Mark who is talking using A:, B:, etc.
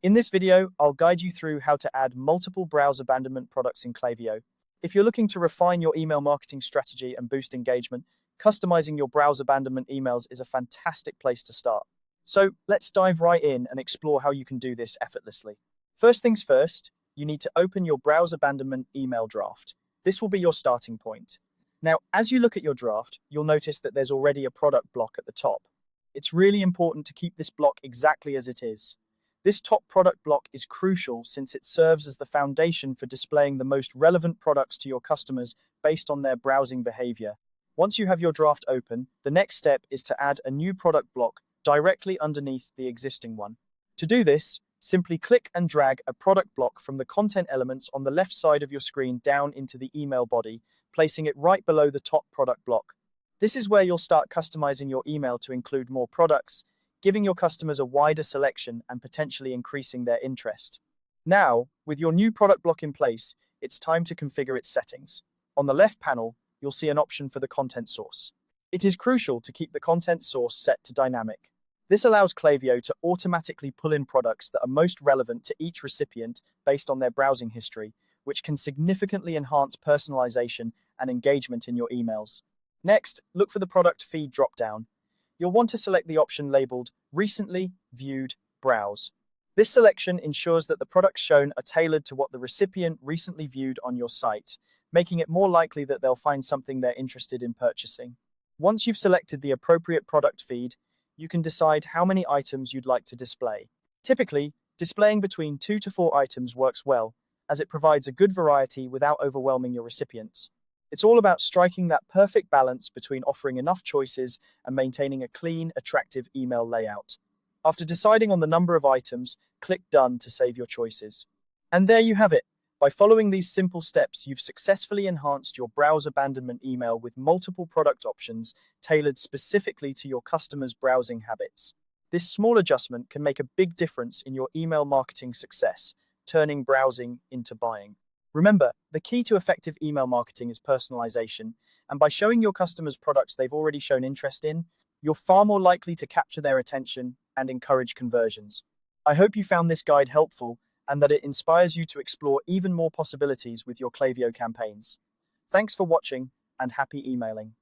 A: In this video, I'll guide you through how to add multiple browse abandonment products in Klaviyo. If you're looking to refine your email marketing strategy and boost engagement, customizing your browse abandonment emails is a fantastic place to start. So let's dive right in and explore how you can do this effortlessly. First things first, you need to open your browse abandonment email draft. This will be your starting point. Now, as you look at your draft, you'll notice that there's already a product block at the top. It's really important to keep this block exactly as it is. This top product block is crucial since it serves as the foundation for displaying the most relevant products to your customers based on their browsing behavior. Once you have your draft open, the next step is to add a new product block directly underneath the existing one. To do this, simply click and drag a product block from the content elements on the left side of your screen down into the email body, placing it right below the top product block. This is where you'll start customizing your email to include more products, giving your customers a wider selection and potentially increasing their interest. Now, with your new product block in place, it's time to configure its settings. On the left panel, you'll see an option for the content source. It is crucial to keep the content source set to dynamic. This allows Klaviyo to automatically pull in products that are most relevant to each recipient based on their browsing history, which can significantly enhance personalization and engagement in your emails. Next, look for the product feed dropdown. You'll want to select the option labeled Recently Viewed Browse. This selection ensures that the products shown are tailored to what the recipient recently viewed on your site, making it more likely that they'll find something they're interested in purchasing. Once you've selected the appropriate product feed, you can decide how many items you'd like to display. Typically, displaying between 2 to 4 items works well, as it provides a good variety without overwhelming your recipients. It's all about striking that perfect balance between offering enough choices and maintaining a clean, attractive email layout. After deciding on the number of items, click Done to save your choices. And there you have it. By following these simple steps, you've successfully enhanced your browse abandonment email with multiple product options tailored specifically to your customers' browsing habits. This small adjustment can make a big difference in your email marketing success, turning browsing into buying. Remember, the key to effective email marketing is personalization, and by showing your customers products they've already shown interest in, you're far more likely to capture their attention and encourage conversions. I hope you found this guide helpful and that it inspires you to explore even more possibilities with your Klaviyo campaigns. Thanks for watching and happy emailing.